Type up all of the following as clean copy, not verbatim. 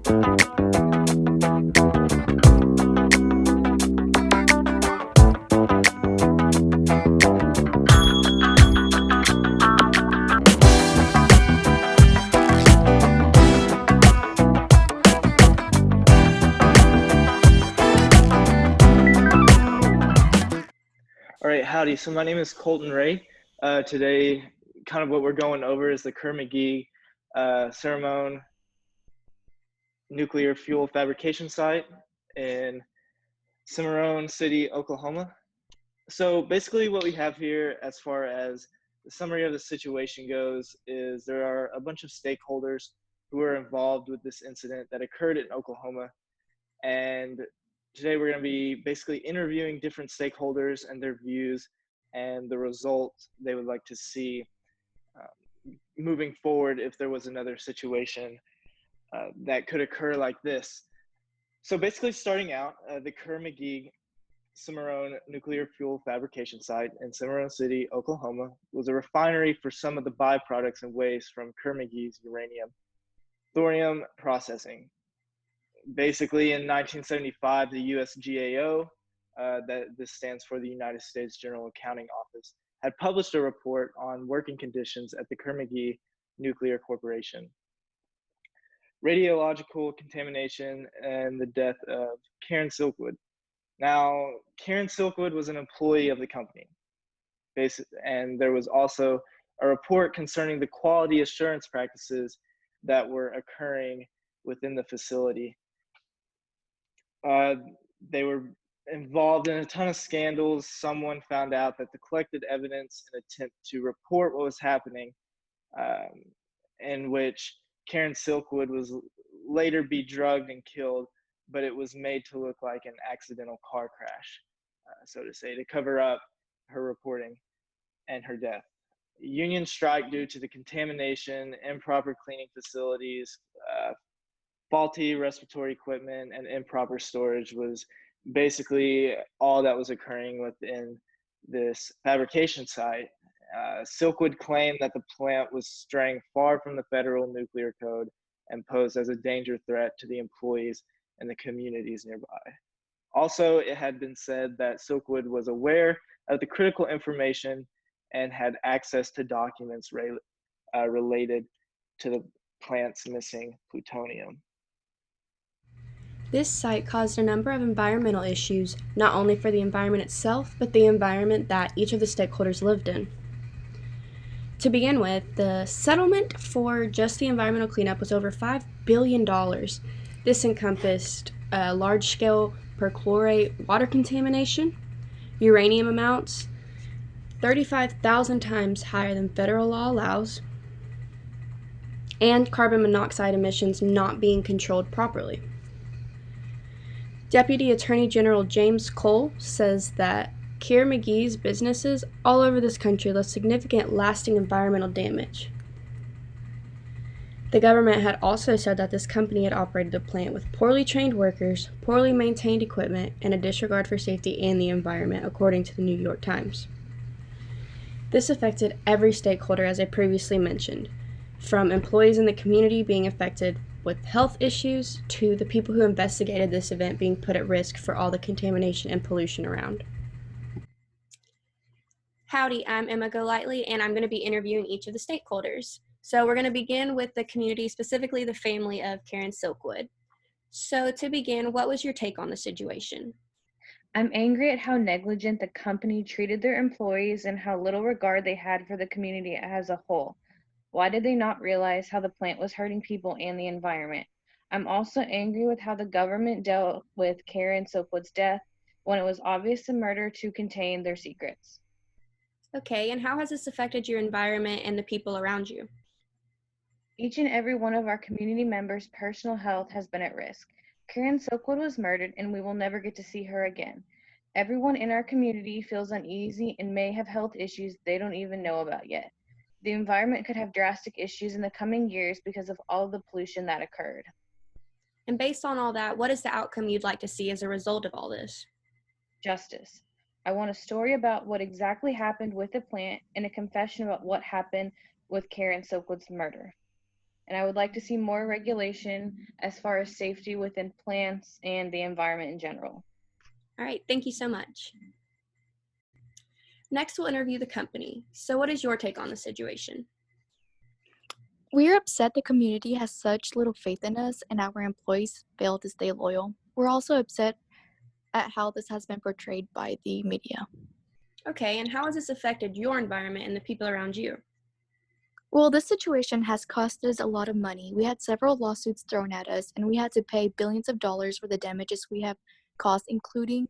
All right, howdy. So my name is Colton Ray. Today, kind of what we're going over is the Kerr McGee Ceremony nuclear fuel fabrication site in Cimarron City, Oklahoma. So basically what we have here as far as the summary of the situation goes is there are a bunch of stakeholders who are involved with this incident that occurred in Oklahoma. And today we're going to be basically interviewing different stakeholders and their views and the result they would like to see moving forward if there was another situation that could occur like this. So basically starting out, the Kerr McGee Cimarron nuclear fuel fabrication site in Cimarron City, Oklahoma, was a refinery for some of the byproducts and waste from Kerr McGee's uranium thorium processing. Basically, in 1975, the USGAO, that this stands for the United States General Accounting Office, had published a report on working conditions at the Kerr McGee Nuclear Corporation. Radiological contamination and the death of Karen Silkwood. Now, Karen Silkwood was an employee of the company, and there was also a report concerning the quality assurance practices that were occurring within the facility. They were involved in a ton of scandals. Someone found out that the collected evidence in an attempt to report what was happening, in which Karen Silkwood was later be drugged and killed, but it was made to look like an accidental car crash, so to say, to cover up her reporting and her death. Union strike due to the contamination, improper cleaning facilities, faulty respiratory equipment, and improper storage was basically all that was occurring within this fabrication site. Silkwood claimed that the plant was straying far from the federal nuclear code and posed as a danger threat to the employees and the communities nearby. Also, it had been said that Silkwood was aware of the critical information and had access to documents related to the plant's missing plutonium. This site caused a number of environmental issues, not only for the environment itself, but the environment that each of the stakeholders lived in. To begin with, the settlement for just the environmental cleanup was over $5 billion. This encompassed large-scale perchlorate water contamination, uranium amounts 35,000 times higher than federal law allows, and carbon monoxide emissions not being controlled properly. Deputy Attorney General James Cole says that Kerr McGee's businesses all over this country left significant lasting environmental damage. The government had also said that this company had operated the plant with poorly trained workers, poorly maintained equipment, and a disregard for safety and the environment, according to the New York Times. This affected every stakeholder, as I previously mentioned, from employees in the community being affected with health issues to the people who investigated this event being put at risk for all the contamination and pollution around. Howdy, I'm Emma Golightly, and I'm going to be interviewing each of the stakeholders. So we're going to begin with the community, specifically the family of Karen Silkwood. So to begin, what was your take on the situation? I'm angry at how negligent the company treated their employees and how little regard they had for the community as a whole. Why did they not realize how the plant was hurting people and the environment? I'm also angry with how the government dealt with Karen Silkwood's death when it was obvious a murder to contain their secrets. Okay, and how has this affected your environment and the people around you? Each and every one of our community members' personal health has been at risk. Karen Silkwood was murdered and we will never get to see her again. Everyone in our community feels uneasy and may have health issues they don't even know about yet. The environment could have drastic issues in the coming years because of all of the pollution that occurred. And based on all that, what is the outcome you'd like to see as a result of all this? Justice. I want a story about what exactly happened with the plant and a confession about what happened with Karen Silkwood's murder. and I would like to see more regulation as far as safety within plants and the environment in general. All right, thank you so much. Next, we'll interview the company. So what is your take on the situation? We're upset the community has such little faith in us and our employees fail to stay loyal. We're also upset at how this has been portrayed by the media. Okay, and how has this affected your environment and the people around you? Well, this situation has cost us a lot of money. We had several lawsuits thrown at us, and we had to pay billions of dollars for the damages we have caused, including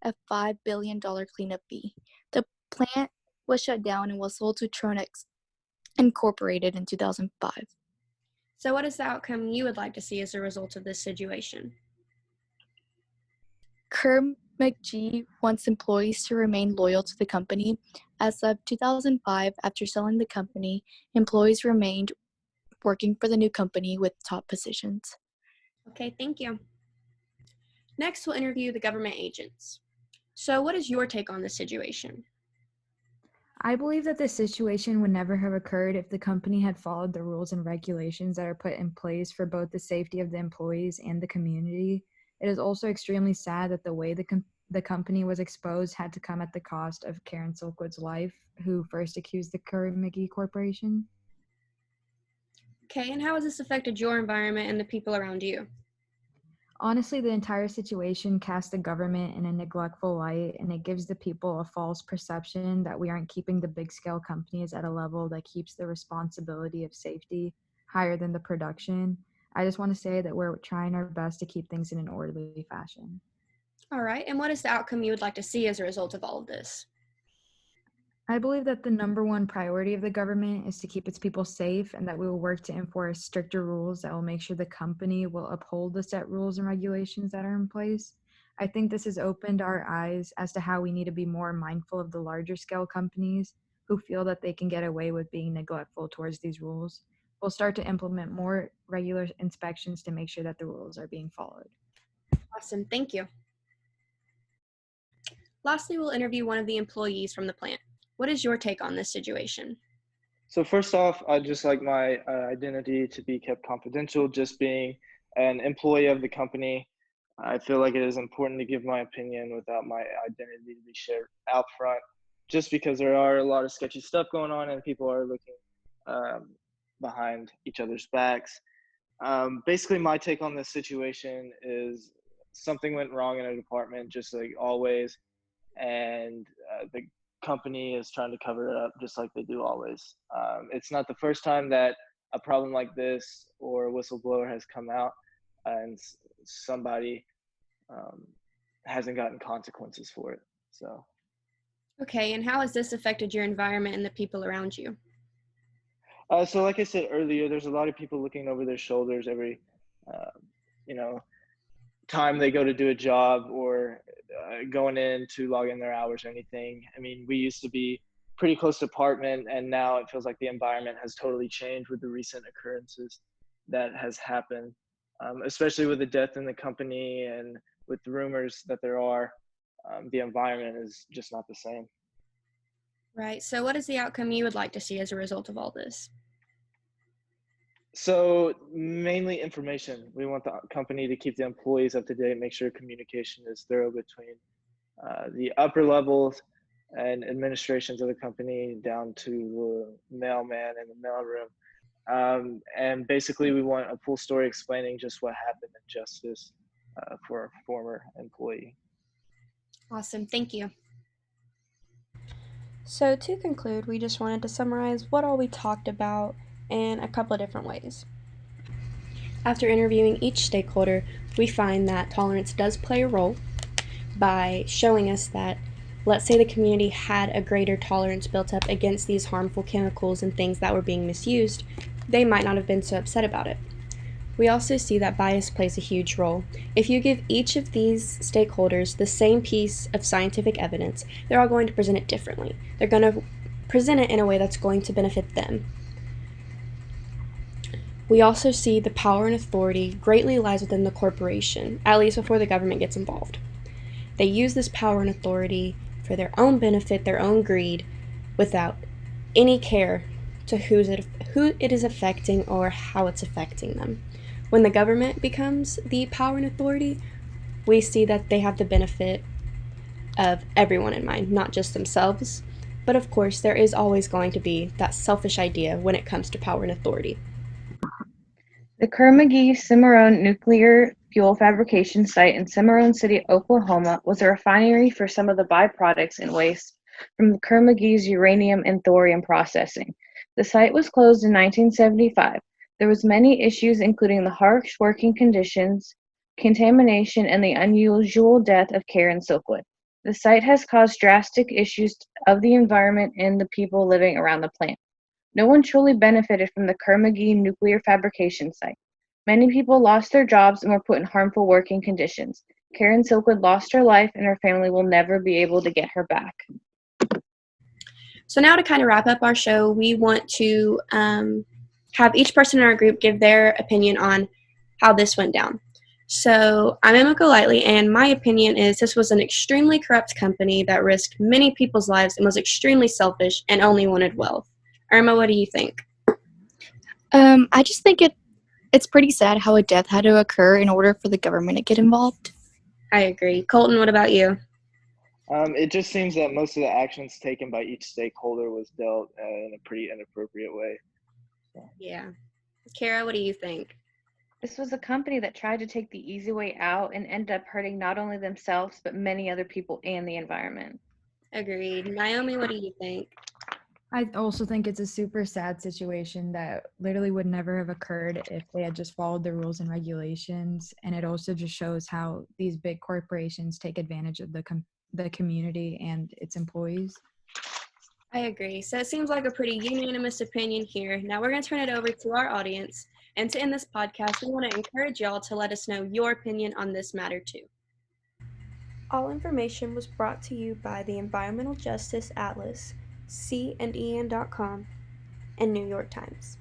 a $5 billion cleanup fee. The plant was shut down and was sold to Tronex Incorporated in 2005. So what is the outcome you would like to see as a result of this situation? Kerr McGee wants employees to remain loyal to the company. As of 2005, after selling the company, employees remained working for the new company with top positions. Okay, thank you. Next, we'll interview the government agents. So what is your take on this situation? I believe that this situation would never have occurred if the company had followed the rules and regulations that are put in place for both the safety of the employees and the community. It is also extremely sad that the way the company was exposed had to come at the cost of Karen Silkwood's life, who first accused the Kerr McGee Corporation. Okay, and how has this affected your environment and the people around you? Honestly, the entire situation casts the government in a neglectful light, and it gives the people a false perception that we aren't keeping the big-scale companies at a level that keeps the responsibility of safety higher than the production. I just want to say that we're trying our best to keep things in an orderly fashion. All right, and what is the outcome you would like to see as a result of all of this? I believe that the number one priority of the government is to keep its people safe, and that we will work to enforce stricter rules that will make sure the company will uphold the set rules and regulations that are in place. I think this has opened our eyes as to how we need to be more mindful of the larger scale companies who feel that they can get away with being neglectful towards these rules. We'll start to implement more regular inspections to make sure that the rules are being followed. Awesome, thank you. Lastly, we'll interview one of the employees from the plant. What is your take on this situation? So first off, I'd just like my identity to be kept confidential. Just being an employee of the company, I feel like it is important to give my opinion without my identity to be shared out front, just because there are a lot of sketchy stuff going on and people are looking behind each other's backs. Basically, my take on this situation is something went wrong in a department, just like always, and the company is trying to cover it up just like they do always. It's not the first time that a problem like this or a whistleblower has come out and somebody hasn't gotten consequences for it. So. Okay, and how has this affected your environment and the people around you? So like I said earlier, there's a lot of people looking over their shoulders every, time they go to do a job or going in to log in their hours or anything. I mean, we used to be pretty close to apartment, and now it feels like the environment has totally changed with the recent occurrences that has happened, especially with the death in the company and with the rumors that there are. The environment is just not the same. Right, so what is the outcome you would like to see as a result of all this? So mainly information. We want the company to keep the employees up to date, make sure communication is thorough between the upper levels and administrations of the company down to the mailman in the mailroom. And basically we want a full story explaining just what happened in justice for a former employee. Awesome, thank you. So to conclude, we just wanted to summarize what all we talked about in a couple of different ways. After interviewing each stakeholder, we find that tolerance does play a role by showing us that, let's say the community had a greater tolerance built up against these harmful chemicals and things that were being misused, they might not have been so upset about it. We also see that bias plays a huge role. If you give each of these stakeholders the same piece of scientific evidence, they're all going to present it differently. They're going to present it in a way that's going to benefit them. We also see the power and authority greatly lies within the corporation, at least before the government gets involved. They use this power and authority for their own benefit, their own greed, without any care to who it is affecting or how it's affecting them. When the government becomes the power and authority, we see that they have the benefit of everyone in mind, not just themselves. But of course, there is always going to be that selfish idea when it comes to power and authority. The Kerr McGee Cimarron nuclear fuel fabrication site in Cimarron City, Oklahoma, was a refinery for some of the byproducts and waste from the Kerr McGee's uranium and thorium processing. The site was closed in 1975. There was many issues, including the harsh working conditions, contamination, and the unusual death of Kerr and Silkwood. The site has caused drastic issues of the environment and the people living around the plant. No one truly benefited from the Kerr McGee nuclear fabrication site. Many people lost their jobs and were put in harmful working conditions. Karen Silkwood lost her life, and her family will never be able to get her back. So now to kind of wrap up our show, we want to have each person in our group give their opinion on how this went down. So I'm Emma Golightly, and my opinion is this was an extremely corrupt company that risked many people's lives and was extremely selfish and only wanted wealth. Irma, what do you think? I just think it's pretty sad how a death had to occur in order for the government to get involved. I agree. Colton, what about you? It just seems that most of the actions taken by each stakeholder was dealt in a pretty inappropriate way. So. Yeah. Kara, what do you think? This was a company that tried to take the easy way out and ended up hurting not only themselves, but many other people and the environment. Agreed. Naomi, what do you think? I also think it's a super sad situation that literally would never have occurred if they had just followed the rules and regulations. And it also just shows how these big corporations take advantage of the community and its employees. I agree. So it seems like a pretty unanimous opinion here. Now we're going to turn it over to our audience. And to end this podcast, we want to encourage y'all to let us know your opinion on this matter too. All information was brought to you by the Environmental Justice Atlas, CNEN.com, and New York Times.